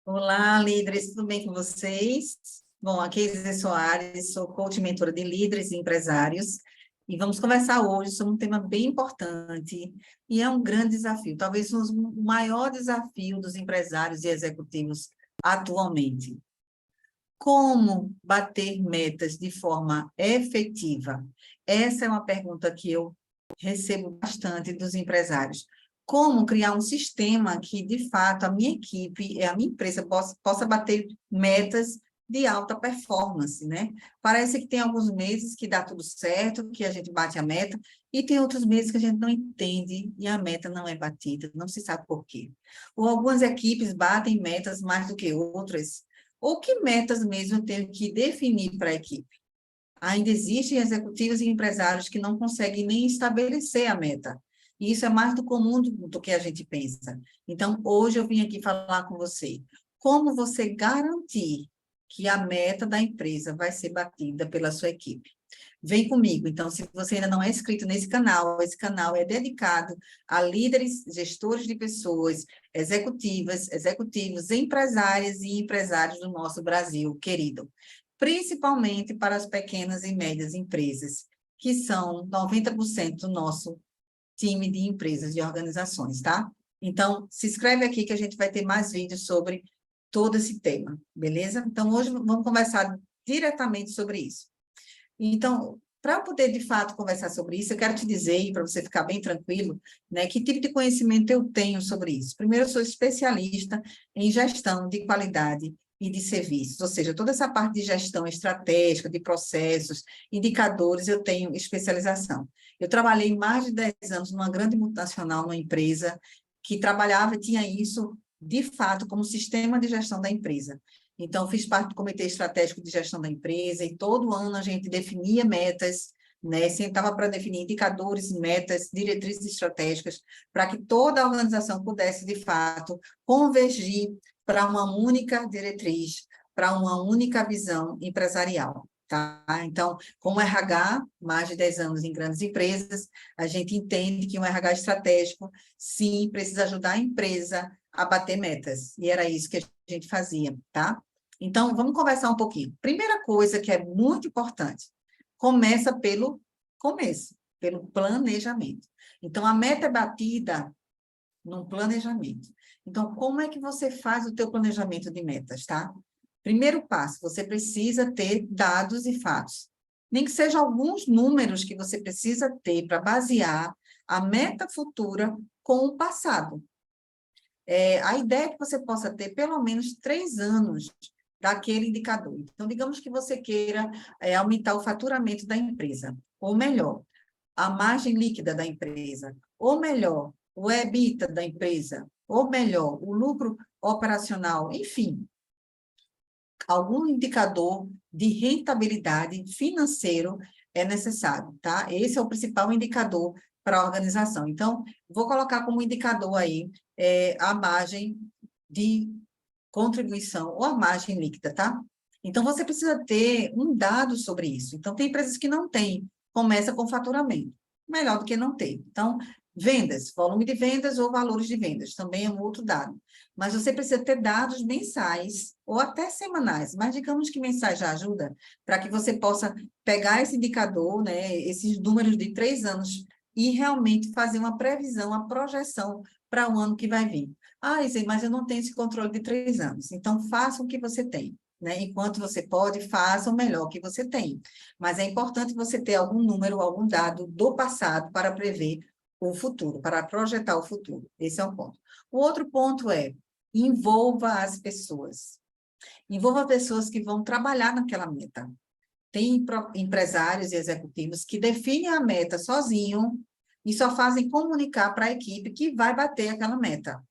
Olá, líderes, tudo bem com vocês? Bom, aqui é Isê Soares, sou coach e mentora de líderes e empresários, e vamos conversar hoje sobre um tema bem importante, e é um grande desafio, talvez o maior desafio dos empresários e executivos atualmente. Como bater metas de forma efetiva? Essa é uma pergunta que eu recebo bastante dos empresários. Como criar um sistema que, de fato, a minha equipe, a minha empresa possa bater metas de alta performance, né? Parece que tem alguns meses que dá tudo certo, que a gente bate a meta, e tem outros meses que a gente não entende e a meta não é batida, não se sabe por quê. Ou algumas equipes batem metas mais do que outras, ou que metas mesmo eu tenho que definir para a equipe? Ainda existem executivos e empresários que não conseguem nem estabelecer a meta. E isso é mais do comum do que a gente pensa. Então, hoje eu vim aqui falar com você. Como você garantir que a meta da empresa vai ser batida pela sua equipe? Vem comigo. Então, se você ainda não é inscrito nesse canal, esse canal é dedicado a líderes, gestores de pessoas, executivas, executivos, empresárias e empresários do nosso Brasil, querido. Principalmente para as pequenas e médias empresas, que são 90% do nosso time de empresas e organizações, tá? Então, se inscreve aqui que a gente vai ter mais vídeos sobre todo esse tema, beleza? Então, hoje vamos conversar diretamente sobre isso. Então, para poder, de fato, conversar sobre isso, eu quero te dizer, para você ficar bem tranquilo, né, que tipo de conhecimento eu tenho sobre isso. Primeiro, eu sou especialista em gestão de qualidade e de serviços, ou seja, toda essa parte de gestão estratégica, de processos, indicadores, eu tenho especialização. Eu trabalhei mais de 10 anos numa grande multinacional, numa empresa que trabalhava e tinha isso, de fato, como sistema de gestão da empresa. Então, fiz parte do Comitê Estratégico de Gestão da empresa e todo ano a gente definia metas, né? Sentava para definir indicadores, metas, diretrizes estratégicas, para que toda a organização pudesse, de fato, convergir para uma única diretriz, para uma única visão empresarial. Tá? Então, como RH, mais de 10 anos em grandes empresas, a gente entende que um RH estratégico, sim, precisa ajudar a empresa a bater metas. E era isso que a gente fazia, tá? Então, vamos conversar um pouquinho. Primeira coisa que é muito importante, começa pelo começo, pelo planejamento. Então, a meta é batida num planejamento. Então, como é que você faz o teu planejamento de metas, tá? Primeiro passo, você precisa ter dados e fatos. Nem que sejam alguns números que você precisa ter para basear a meta futura com o passado. A ideia é que você possa ter pelo menos 3 anos daquele indicador. Então, digamos que você queira aumentar o faturamento da empresa, ou melhor, a margem líquida da empresa, ou melhor, o EBITDA da empresa, ou melhor, o lucro operacional, enfim, algum indicador de rentabilidade financeiro é necessário, tá? Esse é o principal indicador para a organização. Então, vou colocar como indicador aí a margem de contribuição ou a margem líquida, tá? Então, você precisa ter um dado sobre isso. Então, tem empresas que não têm, começa com faturamento. Melhor do que não ter. Então, vendas, volume de vendas ou valores de vendas, também é um outro dado. Mas você precisa ter dados mensais ou até semanais, mas digamos que mensais já ajuda para que você possa pegar esse indicador, né, esses números de 3 anos e realmente fazer uma previsão, uma projeção para o ano que vai vir. Ah, Isê, mas eu não tenho esse controle de 3 anos. Então, faça o que você tem, né? Enquanto você pode, faça o melhor que você tem. Mas é importante você ter algum número, algum dado do passado para prever o futuro, para projetar o futuro. Esse é um ponto. O outro ponto é, envolva as pessoas. Envolva pessoas que vão trabalhar naquela meta. Tem empresários e executivos que definem a meta sozinho e só fazem comunicar para a equipe que vai bater aquela meta.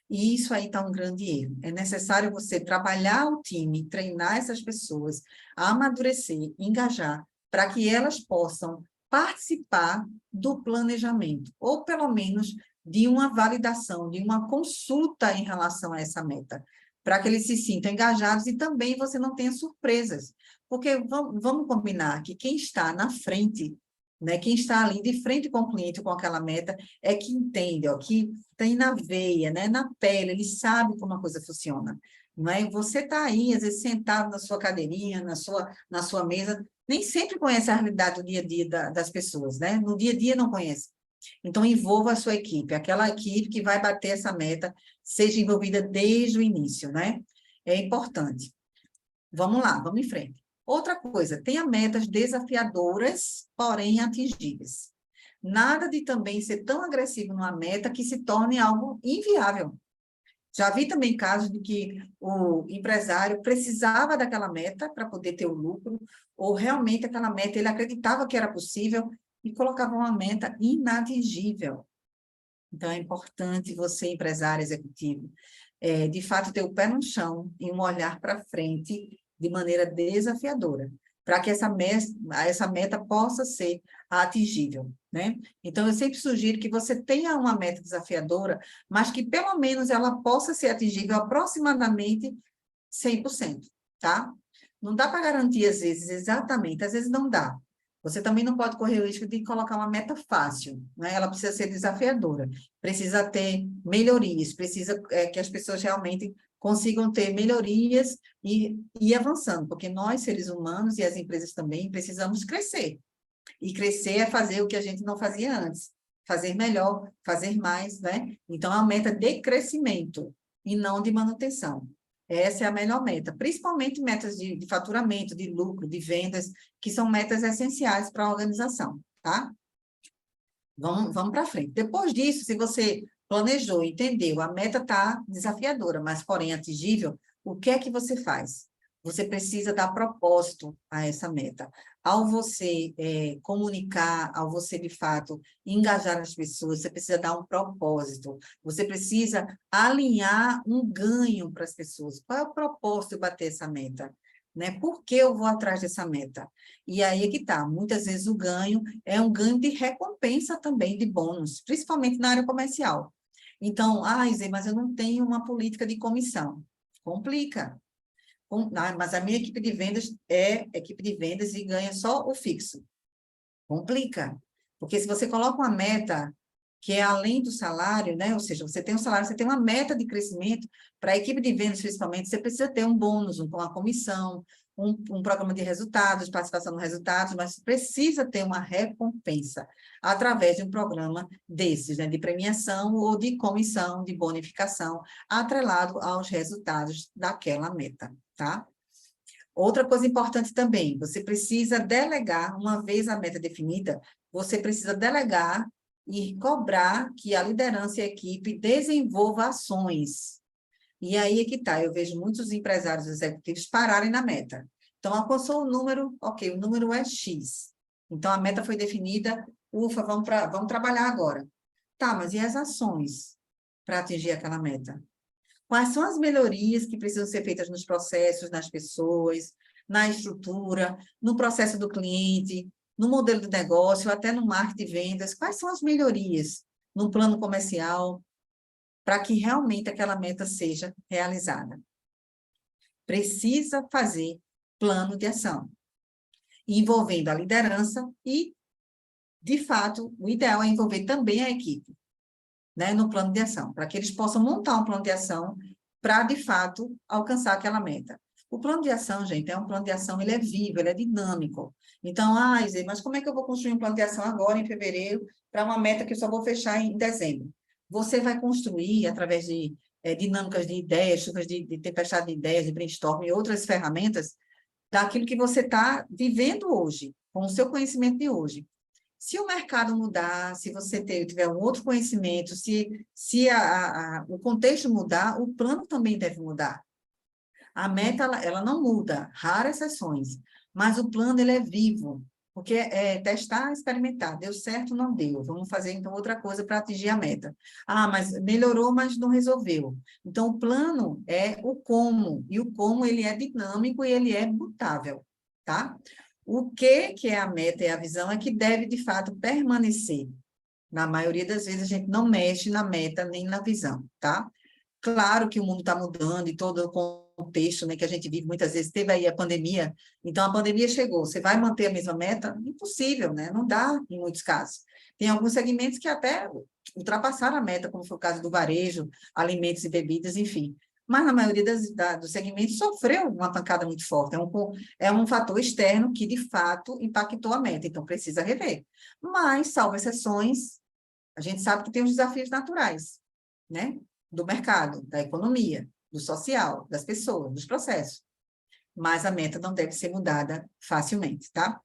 E isso aí está um grande erro. É necessário você trabalhar o time, treinar essas pessoas, amadurecer, engajar, para que elas possam participar do planejamento, ou pelo menos de uma validação, de uma consulta em relação a essa meta, para que eles se sintam engajados e também você não tenha surpresas. Porque vamos combinar que quem está na frente, né? Quem está ali de frente com o cliente, com aquela meta, é que entende, ó, que tem na veia, né? Na pele, ele sabe como a coisa funciona. Não é? Você está aí, às vezes, sentado na sua cadeirinha, na sua mesa, nem sempre conhece a realidade do dia a dia das pessoas, né? No dia a dia não conhece. Então, envolva a sua equipe, aquela equipe que vai bater essa meta, seja envolvida desde o início, né? É importante. Vamos lá, vamos em frente. Outra coisa, tenha metas desafiadoras, porém atingíveis. Nada de também ser tão agressivo numa meta que se torne algo inviável. Já vi também casos de que o empresário precisava daquela meta para poder ter o lucro, ou realmente aquela meta ele acreditava que era possível e colocava uma meta inatingível. Então, é importante você, empresário executivo, de fato, ter o pé no chão e um olhar para frente de maneira desafiadora, para que essa meta possa ser atingível, né? Então, eu sempre sugiro que você tenha uma meta desafiadora, mas que pelo menos ela possa ser atingível aproximadamente 100%, tá? Não dá para garantir, às vezes, exatamente, às vezes não dá. Você também não pode correr o risco de colocar uma meta fácil, né? Ela precisa ser desafiadora, precisa ter melhorias, precisa que as pessoas realmente consigam ter melhorias e ir avançando, porque nós, seres humanos, e as empresas também, precisamos crescer. E crescer é fazer o que a gente não fazia antes, fazer melhor, fazer mais, né? Então, é uma meta de crescimento e não de manutenção. Essa é a melhor meta, principalmente metas de faturamento, de lucro, de vendas, que são metas essenciais para a organização, tá? Vamos para frente. Depois disso, se você planejou, entendeu, a meta está desafiadora, mas porém atingível, o que é que você faz? Você precisa dar propósito a essa meta. Ao você comunicar, ao você, de fato, engajar as pessoas, você precisa dar um propósito. Você precisa alinhar um ganho para as pessoas. Qual é o propósito de bater essa meta? Né? Por que eu vou atrás dessa meta? E aí é que está. Muitas vezes o ganho é um ganho de recompensa também, de bônus, principalmente na área comercial. Então, Zé, mas eu não tenho uma política de comissão. Complica. Mas a minha equipe de vendas é equipe de vendas e ganha só o fixo. Complica. Porque se você coloca uma meta que é além do salário, né? Ou seja, você tem um salário, você tem uma meta de crescimento, para a equipe de vendas, principalmente, você precisa ter um bônus, uma comissão, um programa de resultados, participação nos resultados, mas precisa ter uma recompensa através de um programa desses, né? De premiação ou de comissão, de bonificação, atrelado aos resultados daquela meta, tá? Outra coisa importante também, você precisa delegar, uma vez a meta definida, você precisa delegar e cobrar que a liderança e a equipe desenvolva ações. E aí é que está, eu vejo muitos empresários executivos pararem na meta. Então, alcançou o número, ok, o número é X. Então, a meta foi definida, ufa, vamos trabalhar agora. Tá, mas e as ações para atingir aquela meta? Quais são as melhorias que precisam ser feitas nos processos, nas pessoas, na estrutura, no processo do cliente, no modelo de negócio, até no marketing de vendas? Quais são as melhorias no plano comercial para que realmente aquela meta seja realizada? Precisa fazer plano de ação, envolvendo a liderança e, de fato, o ideal é envolver também a equipe, né, no plano de ação, para que eles possam montar um plano de ação para, de fato, alcançar aquela meta. O plano de ação, gente, é um plano de ação, ele é vivo, ele é dinâmico. Então, Zé, mas como é que eu vou construir um plano de ação agora, em fevereiro, para uma meta que eu só vou fechar em dezembro? Você vai construir, através de dinâmicas de ideias, chuvas de tempestade de ideias, de brainstorming e outras ferramentas, daquilo que você está vivendo hoje, com o seu conhecimento de hoje. Se o mercado mudar, se você tiver um outro conhecimento, se o contexto mudar, o plano também deve mudar. A meta, ela não muda, raras exceções, mas o plano, ele é vivo, porque é testar, experimentar, deu certo, não deu, vamos fazer, então, outra coisa para atingir a meta. Mas melhorou, mas não resolveu. Então, o plano é o como, e o como, ele é dinâmico e ele é mutável, tá? O que é a meta e a visão é que deve, de fato, permanecer. Na maioria das vezes, a gente não mexe na meta nem na visão, tá? Claro que o mundo está mudando e todo contexto, né, que a gente vive muitas vezes, teve aí a pandemia, então a pandemia chegou, você vai manter a mesma meta? Impossível, né? Não dá em muitos casos. Tem alguns segmentos que até ultrapassaram a meta, como foi o caso do varejo, alimentos e bebidas, enfim. Mas na maioria dos segmentos sofreu uma pancada muito forte. É um fator externo que, de fato, impactou a meta, então precisa rever. Mas, salvo exceções, a gente sabe que tem os desafios naturais, né? Do mercado, da economia, do social, das pessoas, dos processos. Mas a meta não deve ser mudada facilmente, tá?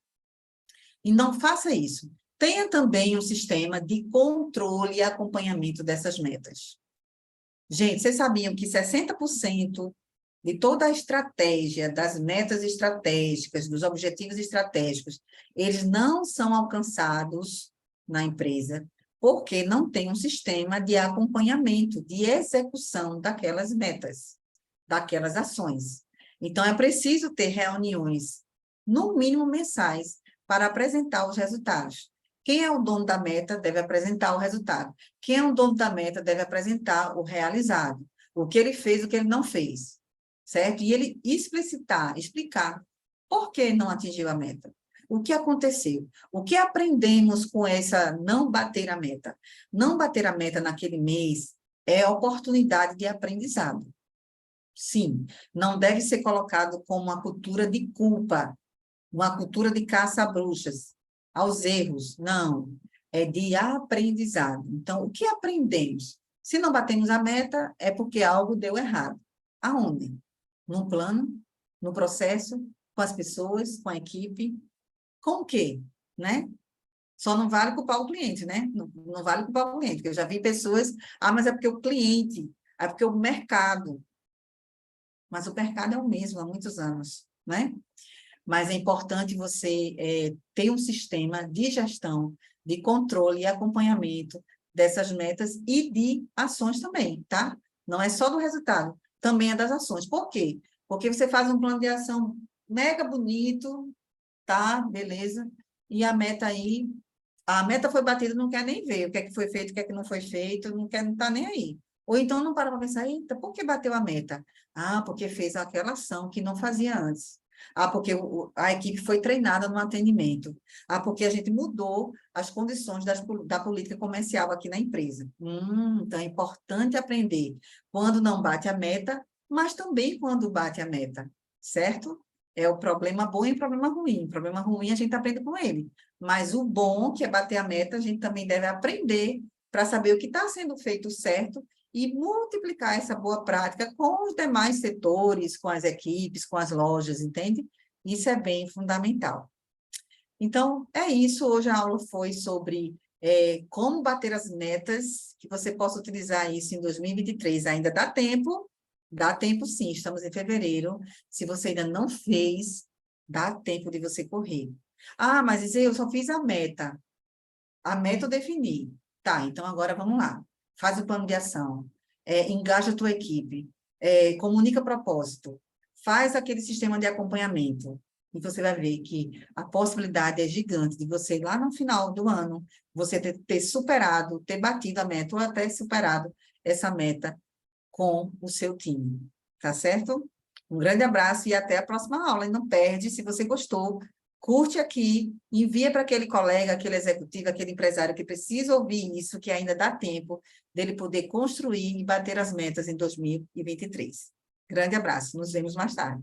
E não faça isso. Tenha também um sistema de controle e acompanhamento dessas metas. Gente, vocês sabiam que 60% de toda a estratégia, das metas estratégicas, dos objetivos estratégicos, eles não são alcançados na empresa porque não tem um sistema de acompanhamento, de execução daquelas metas, daquelas ações. Então, é preciso ter reuniões, no mínimo mensais, para apresentar os resultados. Quem é o dono da meta deve apresentar o resultado. Quem é o dono da meta deve apresentar o realizado, o que ele fez, o que ele não fez, certo? E ele explicar por que não atingiu a meta. O que aconteceu? O que aprendemos com essa não bater a meta? Não bater a meta naquele mês é oportunidade de aprendizado. Sim, não deve ser colocado como uma cultura de culpa, uma cultura de caça a bruxas, aos erros. Não, é de aprendizado. Então, o que aprendemos? Se não batemos a meta, é porque algo deu errado. Aonde? No plano, no processo, com as pessoas, com a equipe. Com o quê? Né? Só não vale culpar o cliente, né? Não vale culpar o cliente, porque eu já vi pessoas, mas é porque o cliente, é porque o mercado. Mas o mercado é o mesmo há muitos anos, né? Mas é importante você ter um sistema de gestão, de controle e acompanhamento dessas metas e de ações também, tá? Não é só do resultado, também é das ações. Por quê? Porque você faz um plano de ação mega bonito, tá? Beleza. E a meta foi batida, não quer nem ver o que é que foi feito, o que é que não foi feito, não quer, não tá nem aí. Ou então não para pensar, eita, por que bateu a meta? Ah, porque fez aquela ação que não fazia antes. Ah, porque a equipe foi treinada no atendimento. Ah, porque a gente mudou as condições da política comercial aqui na empresa. Então é importante aprender quando não bate a meta, mas também quando bate a meta, certo? É o problema bom e o problema ruim. O problema ruim a gente aprende com ele. Mas o bom, que é bater a meta, a gente também deve aprender para saber o que está sendo feito certo e multiplicar essa boa prática com os demais setores, com as equipes, com as lojas, entende? Isso é bem fundamental. Então, é isso. Hoje a aula foi sobre como bater as metas, que você possa utilizar isso em 2023. Ainda dá tempo? Dá tempo sim, estamos em fevereiro. Se você ainda não fez, dá tempo de você correr. Ah, mas Isê, eu só fiz a meta. A meta eu defini. Tá, então agora vamos lá. Faz o plano de ação, engaja a tua equipe, comunica propósito, faz aquele sistema de acompanhamento. E você vai ver que a possibilidade é gigante de você, lá no final do ano, você ter superado, ter batido a meta, ou até superado essa meta com o seu time. Tá certo? Um grande abraço e até a próxima aula. E não perde, se você gostou, curte aqui, envia para aquele colega, aquele executivo, aquele empresário que precisa ouvir isso, que ainda dá tempo dele poder construir e bater as metas em 2023. Grande abraço, nos vemos mais tarde.